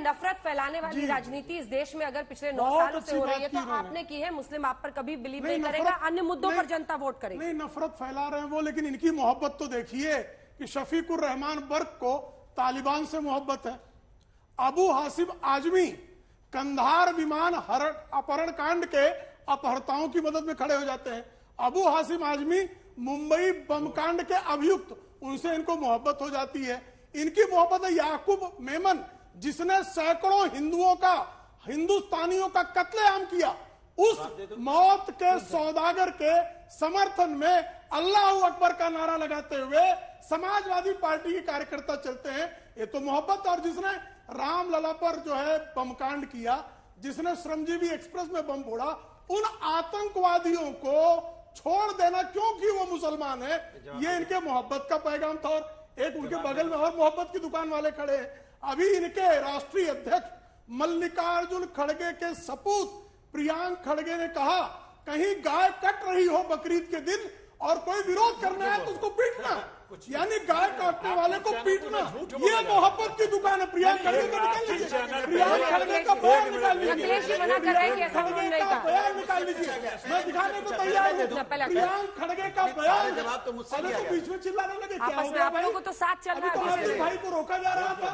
नफरत फैलाने वाली राजनीति इस देश में अगर पिछले 9 सालों से हो रही है तो आपने की है। मुस्लिम आप पर कभी बिलीव नहीं करेगा, अन्य मुद्दों पर जनता वोट करेगी। नहीं, नफरत फैला रहे हैं वो, लेकिन इनकी मोहब्बत तो देखिए कि शफीकुर रहमान बर्क को तालिबान से मोहब्बत है। अबू हासिम आजमी कंधार विमान अपहरण कांड के अपहर्ताओं की मदद में खड़े हो जाते हैं। अबू हासिम आजमी मुंबई बम कांड के अभियुक्त, उनसे इनको मोहब्बत हो जाती है। इनकी मोहब्बत है याकूब मेमन, जिसने सैकड़ों हिंदुस्तानियों का कत्लेआम किया। उस मौत के सौदागर के समर्थन में अल्लाह अकबर का नारा लगाते हुए समाजवादी पार्टी के कार्यकर्ता चलते हैं। ये तो मोहब्बत। और जिसने रामलला पर जो है बमकांड किया, जिसने श्रमजीवी एक्सप्रेस में बम फोड़ा, उन आतंकवादियों को छोड़ देना क्योंकि वो मुसलमान है, ये इनके मोहब्बत का पैगाम था। और एक उनके बगल में और मोहब्बत की दुकान वाले खड़े हैं। अभी इनके राष्ट्रीय अध्यक्ष मल्लिकार्जुन खड़गे के सपूत प्रियांक खड़गे ने कहा, कहीं गाय कट रही हो बकरीद के दिन और कोई विरोध करना है तो उसको पीटना, यानी गाय काटने वाले को पीटना। ये मोहब्बत की दुकान है। प्रियांक खड़गे को निकाल लीजिए, प्रियांक खड़गे का बयान निकाल लीजिए, बयान निकाल लीजिए, मैं दिखाने को तैयार हूँ। प्रियांक खड़गे का बयान। जवाब तो मुझसे अरे तो बीच में चिल्लाने लगे, क्या हो गया भाई? तो साथ चल रहा है, हार्दिक भाई को रोका जा रहा था।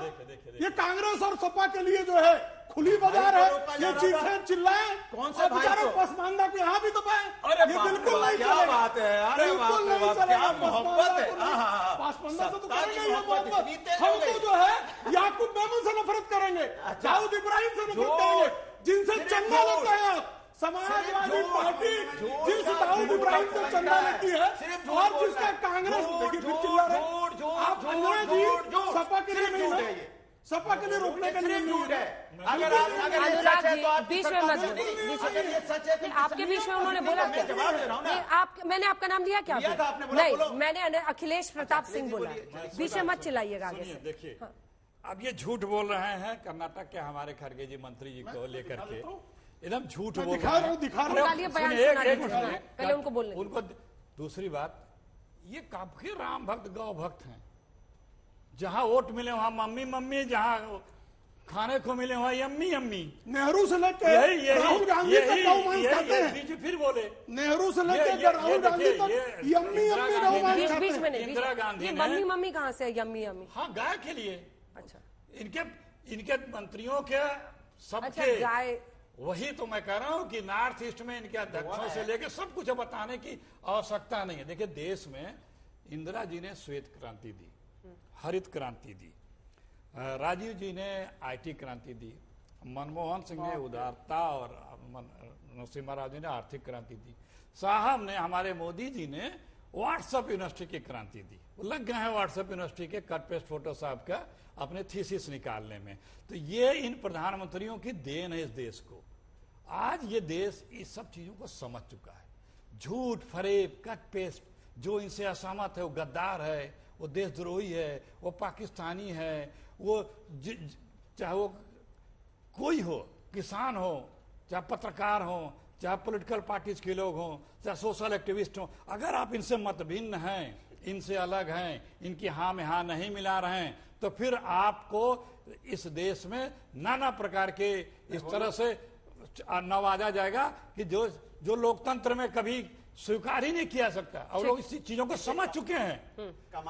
ये कांग्रेस और सपा के लिए जो है खुली बाजार है। ये चीखें चिल्लाए, कौन से भाई को? पसमानदा को यहाँ भी दबाए। अरे ये बिल्कुल नहीं क्या चलेगा। बात है, अरे बिल्कुल नहीं बाप रे, चलेगा। क्या मोहब्बत है। पसमानदा से तो सत्ता की करेंगे ये मोहब्बत मोहब्बत। इतनी तेज हम हो गई। तो जो है याकूब मेमन से नफरत करेंगे, दाऊद इब्राहिम से नफरत करेंगे, जिनसे चंदा लेते हैं आप। समाजवादी पार्टी जिस दाऊद इब्राहिम से चंदा लेती है और जिसका कांग्रेस चिल्ला रहे आप, सपा के लिए नहीं है, सपा के लिए रोकने का नियम नहीं है। अगर अनुराग जी बीच में मत अगर ये सच है तो आपके बीच में उन्होंने बोला क्या? जवाब दे रहा हूं ना। आप, मैंने आपका नाम लिया क्या? लिया था आपने, बोला नहीं, बोलो। मैंने अखिलेश प्रताप सिंह बोला। बीच में मत चिल्लाइएगा आगे से। देखिए, अब ये झूठ बोल रहे हैं कर्नाटक के हमारे खड़गे जी मंत्री जी को लेकर के, एकदम झूठ बोल रहे हैं। पहले उनको बोलने। उनको दूसरी बात, ये काफी राम भक्त गौ भक्त हैं। जहां वोट मिले वहां मम्मी मम्मी, जहां खाने को मिले वहां यम्मी यम्मी। नेहरू से लेकर राहुल गांधी तक गौ मांस खाते हैं। फिर बोले नेहरू से लेकर राहुल गांधी तक यम्मी यम्मी गौ मांस खाते बीच हैं। में नहीं, इंदिरा गांधी ने, मम्मी मम्मी कहाँ से यम्मी यम्मी? हाँ, गाय के लिए। अच्छा, इनके मंत्रियों के सबके गाय। वही तो मैं कह रहा हूं कि नॉर्थ ईस्ट में इनके अध्यक्षों से लेकर सब कुछ बताने की आवश्यकता नहीं है। देखिए, देश में इंदिरा जी ने श्वेत क्रांति दी, हरित क्रांति दी, राजीव जी ने आईटी क्रांति दी, मनमोहन सिंह ने उदारता और नरसिम्हा राव जी ने आर्थिक क्रांति दी, साहब ने, हमारे मोदी जी ने व्हाट्सएप यूनिवर्सिटी की क्रांति दी। लग गए हैं व्हाट्सएप यूनिवर्सिटी के कट पेस्ट फोटो साहब का अपने थीसिस निकालने में। तो ये इन प्रधानमंत्रियों की देन है इस देश को। आज ये देश इस सब चीजों को समझ चुका है। झूठ, फरेब, कट पेस्ट, जो इनसे असहमत है वो गद्दार है, वो देशद्रोही है, वो पाकिस्तानी है, वो चाहे वो कोई हो, किसान हो, चाहे पत्रकार हो, चाहे पॉलिटिकल पार्टीज के लोग हों, चाहे सोशल एक्टिविस्ट हों, अगर आप इनसे मतभिन्न हैं, इनसे अलग हैं, इनकी हाँ में हाँ नहीं मिला रहे हैं, तो फिर आपको इस देश में नाना प्रकार के इस तरह से नवाजा जाएगा कि जो लोकतंत्र में कभी स्वीकार ही नहीं किया सकता। और लोग इस चीजों को समझ चुके हैं,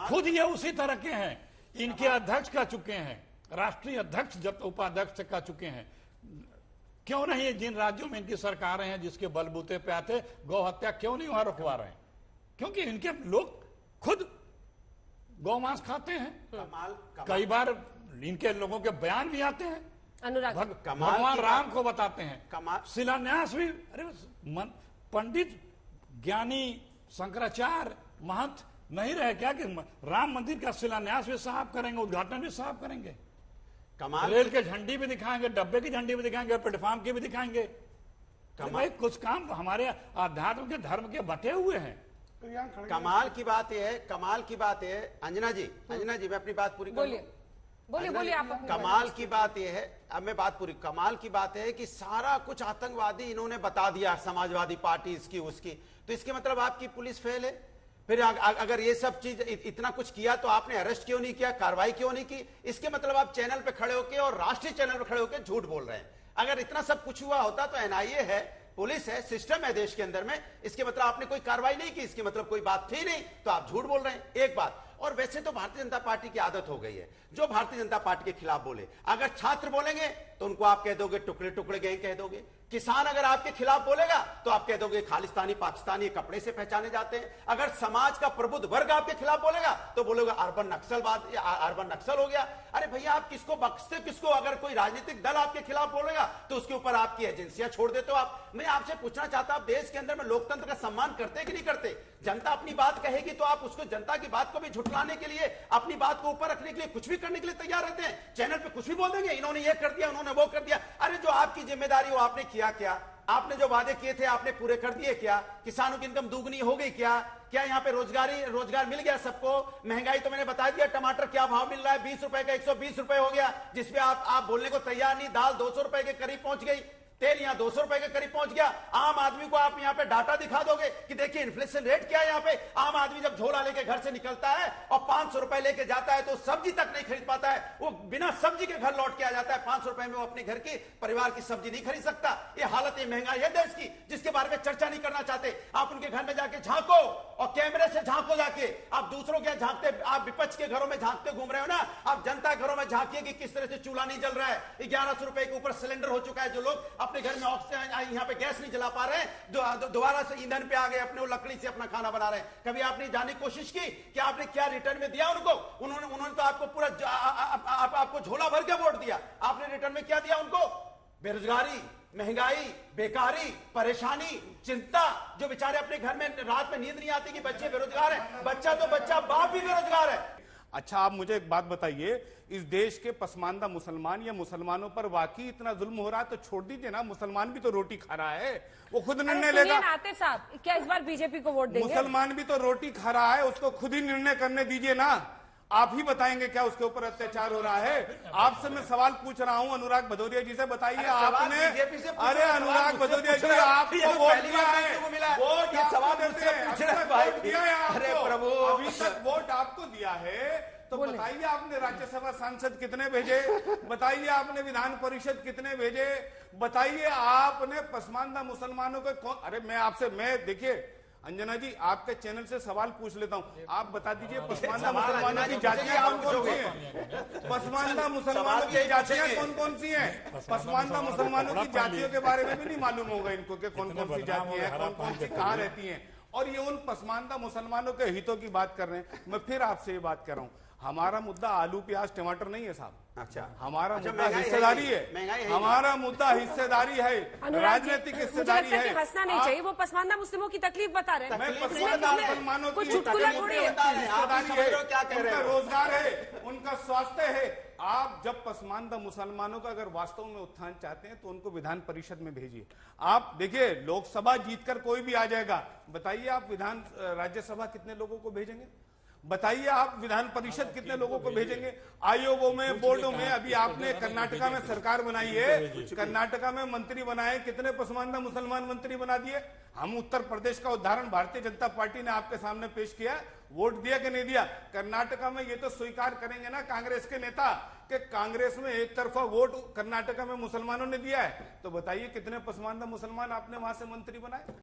खुद ये उसी तरह के हैं, इनके अध्यक्ष कह चुके हैं, राष्ट्रीय अध्यक्ष जब उपाध्यक्ष कह चुके हैं। क्यों नहीं जिन राज्यों में इनकी सरकारें हैं जिसके बलबूते पे आते गौ हत्या क्यों नहीं वहां रुकवा रहे हैं? क्योंकि इनके लोग खुद गौमांस खाते हैं। कई बार इनके लोगों के बयान भी आते हैं, अनुराग भगवान राम को बताते हैं, शिलान्यास भी। अरे पंडित ज्ञानी शंकराचार्य महंत नहीं रहे क्या कि राम मंदिर का शिलान्यास भी साहब करेंगे, उद्घाटन भी साहब करेंगे, रेल के झंडी भी दिखाएंगे, डब्बे की झंडी भी दिखाएंगे, प्लेटफॉर्म की भी दिखाएंगे। तो भाई कुछ काम हमारे आध्यात्म के धर्म के बटे हुए हैं। कमाल की बात यह है, कमाल की बात यह है, अंजना जी मैं अपनी बात पूरी करूं। बोलिए आप। कमाल की बात यह है, अब मैं बात पूरी, कमाल की बात है कि सारा कुछ आतंकवादी इन्होंने बता दिया, समाजवादी पार्टी इसकी उसकी, तो इसके मतलब आपकी पुलिस फेल है। फिर अगर ये सब चीज इतना कुछ किया तो आपने अरेस्ट क्यों नहीं किया, कार्रवाई क्यों नहीं की? इसके मतलब आप चैनल पे खड़े होके और राष्ट्रीय चैनल पे खड़े होके झूठ बोल रहे हैं। अगर इतना सब कुछ हुआ होता तो एनआईए है, पुलिस है, सिस्टम है देश के अंदर में, इसके मतलब आपने कोई कार्रवाई नहीं की, इसके मतलब कोई बात थी नहीं, तो आप झूठ बोल रहे हैं। एक बात और, वैसे तो भारतीय जनता पार्टी की आदत हो गई है जो भारतीय जनता पार्टी के खिलाफ बोले, अगर छात्र बोलेंगे तो उनको आप कह दोगे टुकड़े टुकड़े गैंग कह दोगे, किसान अगर आपके खिलाफ बोलेगा तो आप कह दोगे खालिस्तानी पाकिस्तानी कपड़े से पहचाने जाते हैं, अगर समाज का प्रबुद्ध वर्ग आपके खिलाफ बोलेगा तो बोलोगे अर्बन नक्सलवाद, अर्बन नक्सल हो गया। अरे भैया आप किसको बख्शते किसको? अगर कोई राजनीतिक दल आपके खिलाफ बोलेगा तो उसके ऊपर आपकी एजेंसियां छोड़ देते हो आप। मैं आपसे पूछना चाहता हूं, देश के अंदर में लोकतंत्र का सम्मान करते कि नहीं करते? जनता अपनी बात कहेगी तो आप उसको, जनता की बात को भी झुठलाने के लिए, अपनी बात को ऊपर रखने के लिए कुछ भी करने के लिए तैयार रहते हैं। चैनल पे कुछ भी बोल देंगे, इन्होंने ये कर दिया, उन्होंने वो कर दिया। अरे जो आपकी जिम्मेदारी हो आपने किया क्या? आपने जो वादे किए थे आपने पूरे कर दिए क्या? किसानों की इनकम दुगनी हो गई क्या? क्या यहाँ पे रोजगार मिल गया सबको? महंगाई तो मैंने बता दिया, टमाटर क्या भाव मिल रहा है, 20 रुपए का 120 रुपए हो गया, जिसपे आप बोलने को तैयार नहीं। दाल 200 रुपए के करीब पहुंच गई, तेल यहाँ 200 रुपए के करीब पहुंच गया। आम आदमी को आप यहाँ पे डाटा दिखा दोगे कि देखिए इन्फ्लेशन रेट क्या है यहाँ पे? आम आदमी जब झोला लेके घर से निकलता है और 500 रुपए लेके जाता है तो सब्जी तक नहीं खरीद पाता है, वो बिना सब्जी के घर लौट के आ जाता है। 500 रुपए में वो अपने घर की परिवार की सब्जी नहीं खरीद सकता। ये हालत, ये महंगाई है देश की, जिसके बारे में चर्चा नहीं करना चाहते। आप उनके घर में जाके झांको और कैमरे से झांको जाके, आप दूसरों के झांकते, आप विपक्ष के घरों में झांकते घूम रहे हो ना, आप जनता घरों में झांकिए कि किस तरह से चूल्हा नहीं जल रहा है। 1100 रुपए के ऊपर सिलेंडर हो चुका है, जो लोग अपने घर में ऑक्सीजन यहाँ पे गैस नहीं जला पा रहे हैं, दोबारा से ईंधन पे आ गए, अपने लकड़ी से अपना खाना बना रहे हैं। कभी आपने जानने की कोशिश की कि आपने क्या रिटर्न में दिया उनको? उन्होंने तो आपको पूरा आपको झोला भर के वोट दिया, आपने रिटर्न में क्या दिया उनको? बेरोजगारी, महंगाई, बेकारी, परेशानी, चिंता। जो बेचारे अपने घर में रात में नींद नहीं आती कि बच्चे बेरोजगार हैं, बच्चा तो बच्चा, बाप भी बेरोजगार है। अच्छा, आप मुझे एक बात बताइए, इस देश के पसमानदा मुसलमान या मुसलमानों पर वाकई इतना जुल्म हो रहा है तो छोड़ दीजिए ना, मुसलमान भी तो रोटी खा रहा है, वो खुद निर्णय लेगा। आतिफ साहब, क्या इस बार बीजेपी को वोट देंगे? मुसलमान भी तो रोटी खा रहा है, उसको खुद ही निर्णय करने दीजिए ना। आप ही बताएंगे क्या उसके ऊपर अत्याचार हो रहा है? आपसे मैं सवाल पूछ रहा हूं अनुराग भदौरिया जी से, बताइए आपने, अरे अनुराग भदौरिया जी आपको वोट दिया है, वोट दिया है, अरे प्रभु अभी तक वोट आपको दिया है, तो बताइए आपने राज्यसभा सांसद कितने भेजे? बताइए आपने विधान परिषद कितने भेजे? बताइए आपने पसमानदा मुसलमानों को कौन? अरे मैं देखिए अंजना जी, आपके चैनल से सवाल पूछ लेता हूं, आप बता दीजिए पसमानदा मुसलमानों की जातियां कौन कौन सी हैं? पसमानदा मुसलमानों की जातियां कौन कौन सी हैं? पसमानदा मुसलमानों की जातियों के बारे में भी नहीं मालूम होगा इनको कि कौन कौन सी जातियां हैं, कौन कौन सी कहाँ रहती हैं, और ये उन पसमानदा मुसलमानों के हितों की बात कर रहे हैं। मैं फिर आपसे ये बात कर रहा हूँ, हमारा मुद्दा आलू प्याज टमाटर नहीं है साहब। अच्छा, हमारा मुद्दा हिस्सेदारी है, हमारा मुद्दा हिस्सेदारी है, राजनीतिक हिस्सेदारी है। हंसना नहीं चाहिए, वो पसमानदा मुस्लिमों की तकलीफ बता रहे हैं। मैं पसमानदा मुसलमानों की चुटकुला थोड़ी है, उनका रोजगार है, उनका स्वास्थ्य है। आप जब पसमानदा मुसलमानों का अगर वास्तव में उत्थान चाहते हैं तो उनको विधान परिषद में भेजिए। आप देखिए लोकसभा जीतकर कोई भी आ जाएगा, बताइए आप विधान राज्यसभा कितने लोगों को भेजेंगे? बताइए आप विधान परिषद कितने लोगों को भेजेंगे? आयोगों में, बोर्डों में, अभी आपने कर्नाटका में सरकार बनाई है, कर्नाटका में मंत्री बनाए, कितने पसमानदा मुसलमान मंत्री बना दिए? हम उत्तर प्रदेश का उदाहरण भारतीय जनता पार्टी ने आपके सामने पेश किया, वोट दिया कि नहीं दिया? कर्नाटका में ये तो स्वीकार करेंगे ना कांग्रेस के नेता कि कांग्रेस में एक तरफा वोट कर्नाटका में मुसलमानों ने दिया है, तो बताइए कितने पसमानदा मुसलमान आपने वहां से मंत्री बनाए?